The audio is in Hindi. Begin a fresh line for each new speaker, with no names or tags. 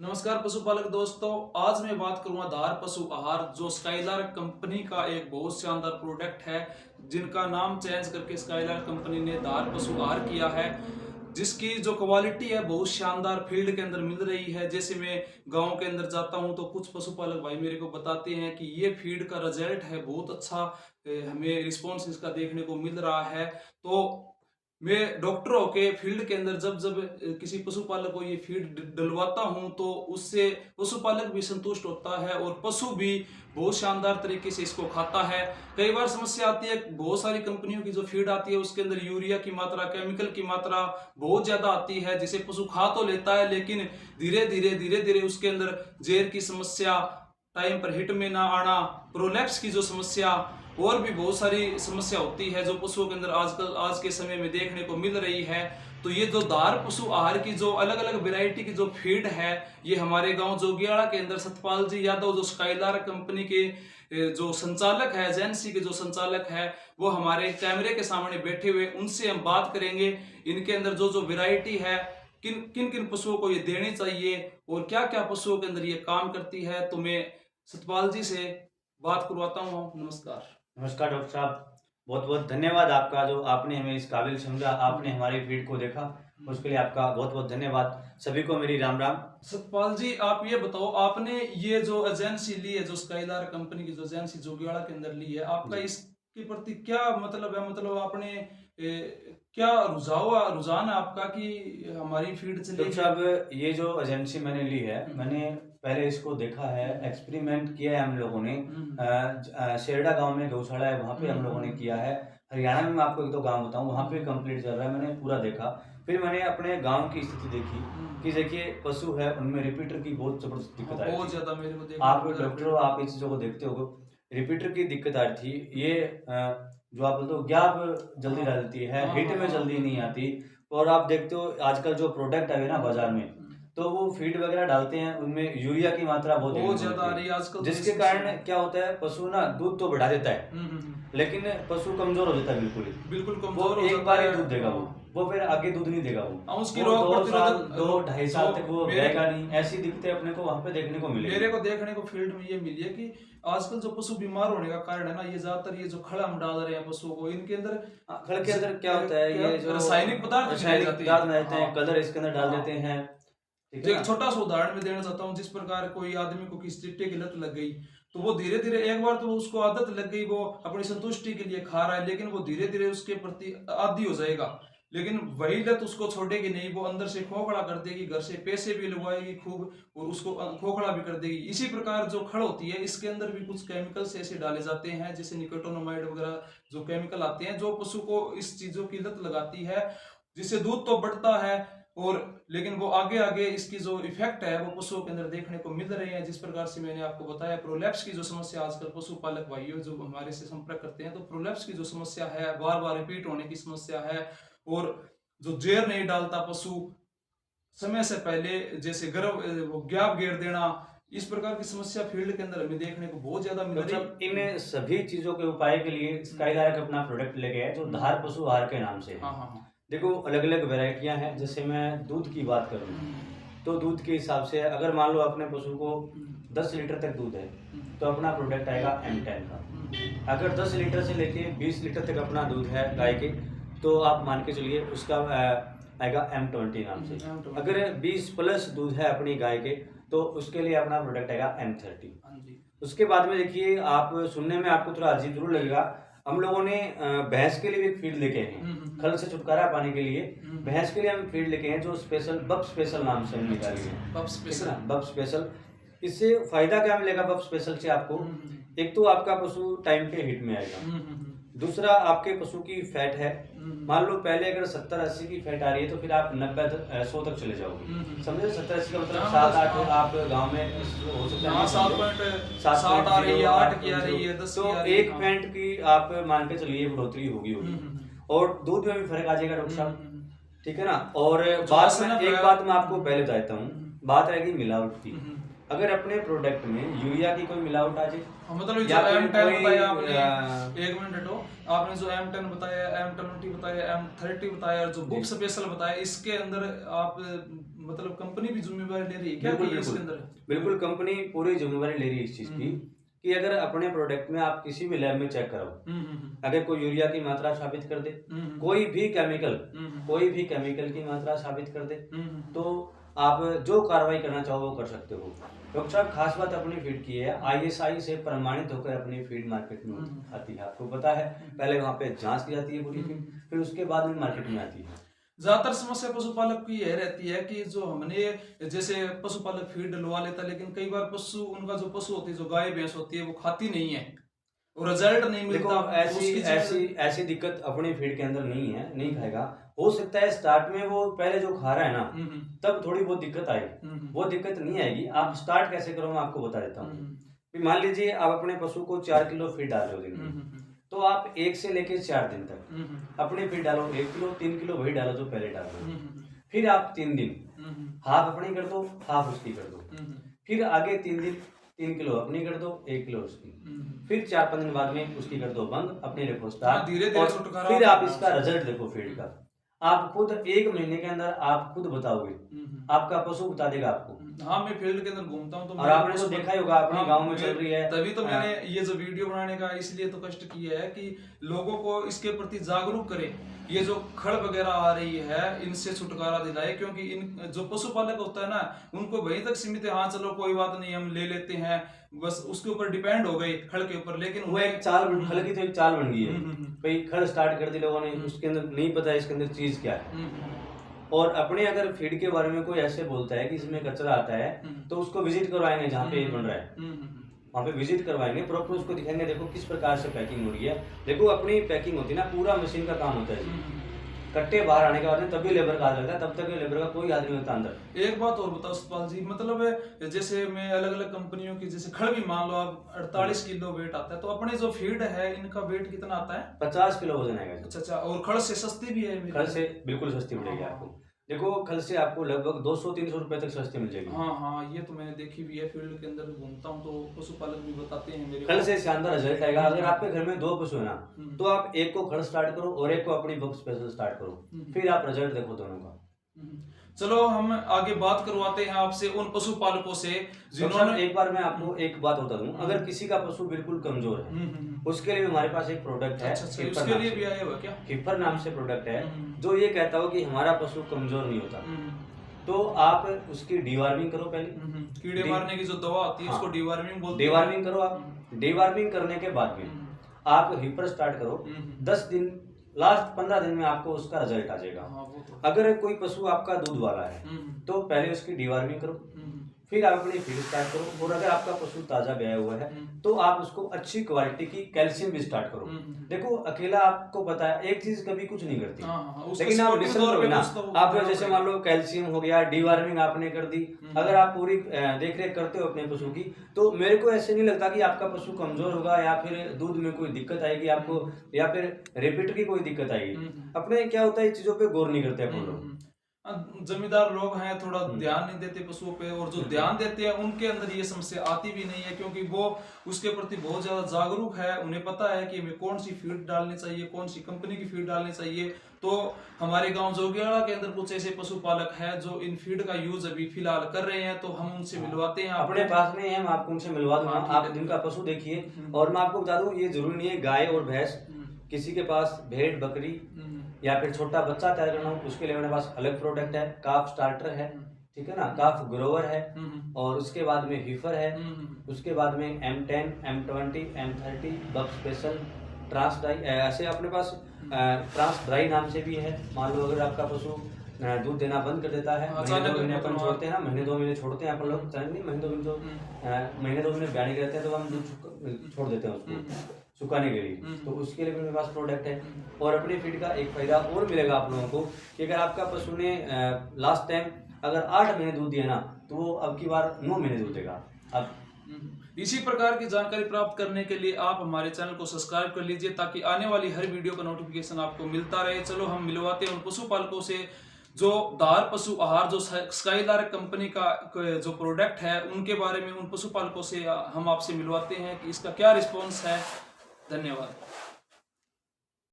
नमस्कार पशुपालक दोस्तों। आज मैं बात करूंगा धार पशु आहार, जो स्काईलार्क कंपनी का एक बहुत शानदार प्रोडक्ट है, जिनका नाम चेंज करके स्काईलार्क कंपनी ने धार पशु आहार किया है। जिसकी जो क्वालिटी है बहुत शानदार फील्ड के अंदर मिल रही है। जैसे मैं गांव के अंदर जाता हूं तो कुछ पशुपालक भाई मेरे को बताते हैं कि ये फीड का रिजल्ट है बहुत अच्छा, हमें रिस्पॉन्स इसका देखने को मिल रहा है। तो मैं डॉक्टर होके फील्ड के अंदर जब जब किसी पशुपालक को ये फीड डलवाता हूं तो उससे पशुपालक भी संतुष्ट होता है और पशु भी बहुत शानदार तरीके से इसको खाता है। कई बार समस्या आती है, बहुत सारी कंपनियों की जो फीड आती है उसके अंदर यूरिया की मात्रा, केमिकल की मात्रा बहुत ज्यादा आती है, जिसे पशु खा तो लेता है लेकिन धीरे धीरे उसके अंदर जहर की समस्या, टाइम पर हिट में ना आना, प्रोलैप्स की जो समस्या और भी बहुत सारी समस्या होती है जो पशुओं के अंदर आजकल आज के समय में देखने को मिल रही है। तो ये जो धार पशु आहार की जो अलग अलग वैरायटी की जो फीड है, ये हमारे गांव जोगियाड़ा के अंदर सतपाल जी यादव जो स्काईलार्क कंपनी के जो संचालक है, एजेंसी के जो संचालक है, वो हमारे कैमरे के सामने बैठे हुए, उनसे हम बात करेंगे इनके अंदर जो जो वैरायटी है, किन किन किन पशुओं को ये देनी चाहिए और क्या क्या पशुओं के अंदर ये काम करती है। तो मैं सतपाल जी से बात करवाता हूँ। नमस्कार।
नमस्कार डॉक्टर साहब, बहुत बहुत धन्यवाद आपका, जो आपने हमें इस काबिल समझा, आपने हमारी फीड को देखा, उसके लिए आपका बहुत बहुत धन्यवाद। सभी को मेरी राम राम।
सतपाल जी, आप ये बताओ, आपने ये जो एजेंसी ली है, जो स्काईलार्क कंपनी की जो एजेंसी जोगियाड़ा के अंदर ली है, आपका
जी
इसके प्रति क्या मतलब है? मतलब आपने क्या रुझान है आपका कि हमारी फील्ड
डॉक्टर
चलेगी?
साहब, ये जो एजेंसी मैंने ली है, मैंने पहले इसको देखा है, एक्सपेरिमेंट किया है हम लोगों ने। शेरडा गांव में गौशाला है, वहाँ पे हम लोगों ने किया है। हरियाणा में मैं आपको एक दो गांव बताऊं, वहाँ पे कंप्लीट चल रहा है, मैंने पूरा देखा। फिर मैंने अपने गांव की स्थिति देखी कि देखिए पशु है, उनमें रिपीटर की बहुत जबरदस्त दिक्कत आ रही
बहुत
थी।
ज्यादा मेरे को देखने
आप
को मिल रहा
डॉक्टर हो, आप इन चीज़ों को देखते हो, रिपीटर की दिक्कत आ रही थी। ये जो आप बोलते हो गैप जल्दी
हाँ
डालती है,
हाँ
हिट
हाँ
में
हाँ।
जल्दी नहीं आती। और आप देखते हो आजकल जो प्रोडक्ट आए ना बाजार में, तो वो फीड वगैरह डालते हैं, उनमें यूरिया की मात्रा बहुत देखने
बहुत
को
ज्यादा
मिलती
आ रही है
है,
आजकल तो ये
जिसके
समस्या
कारण
है।
क्या होता है, पशु ना दूध तो बढ़ा देता है, लेकिन पशु कमजोर हो जाता है बिल्कुल ही।
बिल्कुल
वो
कमजोर हो
एक
जाता
बार ही
है।
दूध देगा,
हाँ
वो फिर आगे दूध नहीं देगा।
हाँ, उसकी
वो
रोग
2 साल,
प्रतिरोधक
2 ढाई साल तक वो
मेरे
रहेगा नहीं। ऐसी दिक्कतें अपने को वहां पे देखने को
मेरे
मिलेगी।
को देखने को फील्ड में ये मिली है कि आजकल जो पशु बीमार होने का कारण है ना, ये ज्यादातर ये जो खड़ा हम डाल रहे हैं पशुओं को, इनके अंदर
खल के अंदर क्या होता है,
क्या
ये जो
रासायनिक पदार्थ मिलाए
रासायनिक
जाते
पदार्थ
हैं।
में रहते
हाँ
हैं, कलर इसके अंदर डाल
हाँ।
देते हैं, ठीक
जो
है
एक
ना।
छोटा सा उदाहरण मैं देना चाहता हूँ, जिस प्रकार कोई आदमी को किसी चिट्टे की लत लग गई, तो वो धीरे धीरे, एक बार तो उसको आदत लग गई, वो अपनी संतुष्टि के लिए खा रहा है, लेकिन वो धीरे धीरे उसके प्रति आदी हो जाएगा। लेकिन वही लत उसको छोड़ेगी नहीं, वो अंदर से खोखला कर देगी, घर से पैसे भी लगवाएगी खूब और उसको खोखला भी कर देगी। इसी प्रकार जो खड़ होती है, इसके अंदर भी कुछ केमिकल्स ऐसे डाले जाते हैं, जैसे निकोटिनामाइड वगैरह जो केमिकल आते हैं, जो पशु को इस चीजों की लत लगाती है, जिससे दूध तो बढ़ता है और लेकिन वो आगे आगे इसकी जो इफेक्ट है वो पशुओं के अंदर देखने को मिल रहे हैं। जिस प्रकार से मैंने आपको बताया, प्रोलैप्स की जो समस्या आजकल पशुपालक भाइयों जो हमारे से संपर्क करते हैं, तो प्रोलैप्स की जो समस्या है, बार बार रिपीट होने की समस्या है, और जो जेर नहीं डालता पशु समय से पहले, जैसे गर्भ वो गैप घेर देना, इस प्रकार की समस्या फील्ड के अंदर हमें देखने को बहुत ज्यादा मिल
डॉक्टर
रही।
साहब, इन सभी चीजों के उपाय के लिए स्काईलार्क अपना प्रोडक्ट लेके आए, जो धार पशु आहार के नाम से है।
हाँ हाँ हाँ।
देखो अलग अलग वेराइटियां हैं। जैसे मैं दूध की बात करूं, तो दूध के हिसाब से अगर मान लो अपने पशु को 10 लीटर तक दूध है, तो अपना प्रोडक्ट आएगा M10 का। अगर 10 लीटर से लेके 20 लीटर तक अपना दूध है गाय के, तो आप मान के चलिए उसका आएगा M20 नाम से। अगर 20 प्लस दूध है अपनी गाय के, तो उसके लिए अपना प्रोडक्ट आएगा M30। उसके बाद में देखिए, आप सुनने में आपको थोड़ा अजीब जरूर लगेगा, हम लोगों ने भैंस के लिए भी एक फीड लेके आए हैं, खल से छुटकारा पाने के लिए। भैंस के लिए हम फीड लेके हैं, जो स्पेशल बप स्पेशल नाम से हम निकाली है,
बप
ठीक है
स्पेशल।
ना, बप स्पेशल। इससे फायदा क्या मिलेगा बप स्पेशल से आपको? एक तो आपका पशु टाइम पे हिट में आएगा, दूसरा आपके पशु की फैट है, मान लो पहले अगर 70-80 की फैट आ रही है, तो फिर आप 90-100 तक चले जाओगे। समझे? 70-80 का मतलब 7-8 आप गांव में हो सकता है।
हाँ, 7.7 आ रही है, 8 की आ रही है, 10
तो
की आ रही है।
एक पैंट की आप मान के चलिए बढ़ोतरी होगी और दूध में भी फर्क आ जाएगा डॉक्टर साहब, ठीक है ना। और
जो
बात
आसन
में
है
एक बात मैं आपको पहले बताता हूँ, बात रहेगी मिलावट की। अगर अपने प्रोडक्ट में यूरिया की कोई मिलावट आ जाए,
मतलब जो
या फिर
M10
कोई,
बताया आपने, एक मिनट हटो, आपने जो M10 बताया, M20 बताया, M30 बताया और जो बुक स्पेशल बताया, इसके अंदर आप मतलब कंपनी भी जिम्मेवारी ले रही है क्या
बिल्कुल
कि इसके
बिल्कुल
अंदर?
बिल्कुल कंपनी पूरी जिम्मेवारी ले रही है इस चीज की, कि अगर अपने प्रोडक्ट में आप किसी भी लैब में चेक कराओ, अगर कोई यूरिया की मात्रा साबित कर दे, कोई भी केमिकल कोई भी केमिकल की मात्रा साबित कर दे, तो आप जो कार्रवाई करना चाहो वो कर सकते हो। डॉक्टर साहब, खास बात अपनी फीड की है, ISI से प्रमाणित होकर अपनी फीड मार्केट में आती है। आपको पता है, पहले वहाँ पे जांच की जाती है पूरी फीड, फिर उसके बाद में मार्केट में आती है।
ज्यादातर समस्या पशुपालक की यह रहती है कि जो हमने जैसे पशुपालक फीड डलवा लेता है, लेकिन कई बार पशु, उनका जो पशु होती है, जो गाय भैंस होती है, वो खाती नहीं है और रिजल्ट नहीं
देखो,
मिलता। तो
ऐसी
उसकी
ऐसी ऐसी दिक्कत अपनी फीड के अंदर नहीं है, नहीं खाएगा। हो सकता है स्टार्ट में वो पहले जो खा रहा है ना, तब थोड़ी बहुत दिक्कत आएगी, वो दिक्कत नहीं आएगी। आप स्टार्ट कैसे करो, मैं आपको बता देता हूँ। कि मान लीजिए आप अपने पशु को 4 किलो फीड डाल रहे हो दिन में, तो आप 1 से लेके 4 दिन तक अपनी फीड डालो 1 किलो, 3 किलो वही डालो जो पहले डाल रहे हो। फिर आप 3 दिन हाफ अपनी कर दो, हाफ उसकी कर दो। फिर आगे 3 दिन 3 किलो अपनी कर दो, 1 किलो उसकी। फिर 4-5 दिन बाद में उसकी कर दो बंद, अपनी रखो स्टार्ट।
धीरे-धीरे छुटकारा
फिर
होता
आप
है
इसका
उससे।
रिजल्ट देखो फीड का। आप खुद 1 महीने के अंदर आप खुद बताओगे, आपका पशु बता देगा आपको।
हाँ, मैं फील्ड के अंदर घूमता हूँ तो
और आपने तो देखा ही होगा, अपने गांव में चल रही है।
तभी तो मैंने ये जो वीडियो बनाने का इसलिए तो कष्ट किया है कि लोगों को इसके प्रति जागरूक करें। ये जो खड़ वगैरह आ रही है, इनसे छुटकारा दिलाए, क्योंकि इन जो पशुपालक होता है ना, उनको वहीं तक सीमित है। हाँ चलो कोई बात नहीं, हम ले लेते हैं, बस उसके ऊपर डिपेंड हो गए खड़ के ऊपर। लेकिन
वो एक चाल, खल की तो एक चाल बन गई है।
हम्म।
भाई खड़ स्टार्ट कर दी लोगों ने, उसके अंदर नहीं पता है इसके अंदर चीज क्या है। और अपने अगर फीड के बारे में कोई ऐसे बोलता है कि इसमें कचरा आता है, तो उसको विजिट करवाएंगे जहाँ पे ये बन रहा है, वहाँ पे विजिट करवाएंगे, प्रॉपर उसको दिखाएंगे, देखो किस प्रकार से पैकिंग हो रही है। देखो अपनी पैकिंग होती है ना, पूरा मशीन का काम होता है। कट्टे बाहर आने के बाद में तभी लेबर का हाथ लगता है, तब तक लेबर का कोई हाथ नहीं होता अंदर।
एक बात और बताओ सतपाल जी, मतलब जैसे मैं अलग अलग कंपनियों की, जैसे खड़ भी मान लो आप 48 किलो वेट आता है, तो अपने जो फीड है इनका वेट कितना आता है?
50 किलो वजन आएगा।
अच्छा, और खड़ से सस्ती भी है?
खड़ से बिल्कुल सस्ती पड़ेगी आपको। देखो खल से आपको लगभग 200-300 रुपए तक सस्ती मिल जाएगी।
हाँ, ये तो मैंने देखी भी है, फील्ड के अंदर घूमता हूँ तो पशुपालक भी बताते हैं मेरे
खल से शानदार रिजल्ट आएगा। अगर आपके घर में 2 पशु है ना, तो आप एक को खड़ स्टार्ट करो और एक को अपनी बुक स्पेशल स्टार्ट करो, फिर आप रिजल्ट देखो दोनों का।
चलो हम आगे बात करवाते हैं आपसे उन पशुपालकों से जिन्होंने।
एक बार मैं आपको एक बात बता दूं, अगर किसी का पशु बिल्कुल कमजोर है, उसके लिए हमारे पास एक प्रोडक्ट है।
अच्छा, उसके लिए भी आया हुआ क्या?
किपर नाम से प्रोडक्ट है, जो ये कहता हो कि हमारा पशु कमजोर नहीं होता। तो आप उसकी डीवार्मिंग करो पहले।
कीड़े मारने की जो दवा आती है,
हाँ,
उसको डीवार्मिंग बोलते हैं।
डीवार्मिंग करो आप। डीवार्मिंग करने के बाद में आप हिपर स्टार्ट करो। 10 दिन, लास्ट 15 दिन में आपको उसका रिजल्ट आ जाएगा।
हाँ, वो तो।
अगर कोई पशु आपका दूध वाला है, तो पहले उसकी डीवार्मिंग करो, फिर आप अपनी फीड स्टार्ट करो। और अगर आपका पशु ताजा ब्याया हुआ है, तो आप उसको अच्छी क्वालिटी की कैल्शियम भी स्टार्ट करो। देखो अकेला आपको पता है एक चीज कभी कुछ नहीं करती, लेकिन आप लिसन करो ना। आप जैसे मान लो कैल्शियम हो गया, डीवार्मिंग आपने कर दी, अगर आप पूरी देख रेख करते हो अपने पशु की, तो मेरे को ऐसे नहीं लगता कि आपका पशु कमजोर होगा या फिर दूध में कोई दिक्कत आएगी आपको, या फिर रिपीट की कोई दिक्कत आएगी। अपने क्या होता है, इस चीजों पे गौर नहीं करते अपन लोग।
जमींदार लोग हैं, थोड़ा ध्यान नहीं देते पशुओं पे, और जो ध्यान देते हैं उनके अंदर ये समस्या आती भी नहीं है, क्योंकि वो उसके प्रति बहुत ज्यादा जागरूक है। उन्हें पता है कि हमें कौन सी फीड डालनी चाहिए, कौन सी कंपनी की फीड डालनी चाहिए। तो हमारे गांव जोगियाड़ा के अंदर कुछ ऐसे पशुपालक हैं जो इन फीड का यूज अभी फिलहाल कर रहे हैं, तो हम उनसे मिलवाते हैं।
अपने पास में है, मैं आपको उनसे मिलवा दूंगा। आप जिनका पशु देखिए, और मैं आपको बता दूं, ये जरूरी नहीं है गाय और भैंस, किसी के पास भेड़ बकरी या फिर छोटा बच्चा तैयार करना हो, उसके लिए मेरे पास अलग प्रोडक्ट है। काफ स्टार्टर है, ठीक है ना, काफ ग्रोवर है, और उसके बाद में हीफर है, उसके बाद में M10, M20, M30, बक स्पेशल, ट्रांस ड्राई, ऐसे अपने पास ट्रांस ड्राई नाम से भी है। मान लो अगर आपका पशु दूध देना बंद कर देता है, महीने 2 महीने अपन छोड़ते हैं ना, महीने 2 महीने छोड़ते हैं अपन लोग, नहीं महीने 2 महीने तो महीने 2 महीने ब्याने के रहते हैं, तो हम दूध छोड़ देते हैं उसको सुखाने के लिए। तो उसके लिए भी मेरे पास प्रोडक्ट है। और अपनी फीड का एक फायदा और मिलेगा आप लोगों को, कि अगर आपका पशु ने लास्ट टाइम अगर 8 महीने दूध दिया ना, तो वो अब की बार 9 महीने दूध देगा। अब
इसी प्रकार की जानकारी प्राप्त करने के लिए आप हमारे चैनल को सब्सक्राइब कर लीजिए, ताकि आने वाली हर वीडियो का नोटिफिकेशन आपको मिलता रहे। चलो हम मिलवाते हैं उन पशुपालकों से जो धार पशु आहार जो स्काईलार्क कंपनी का जो प्रोडक्ट है उनके बारे में उन पशुपालकों से हम आपसे मिलवाते हैं कि इसका क्या रिस्पॉन्स है। धन्यवाद।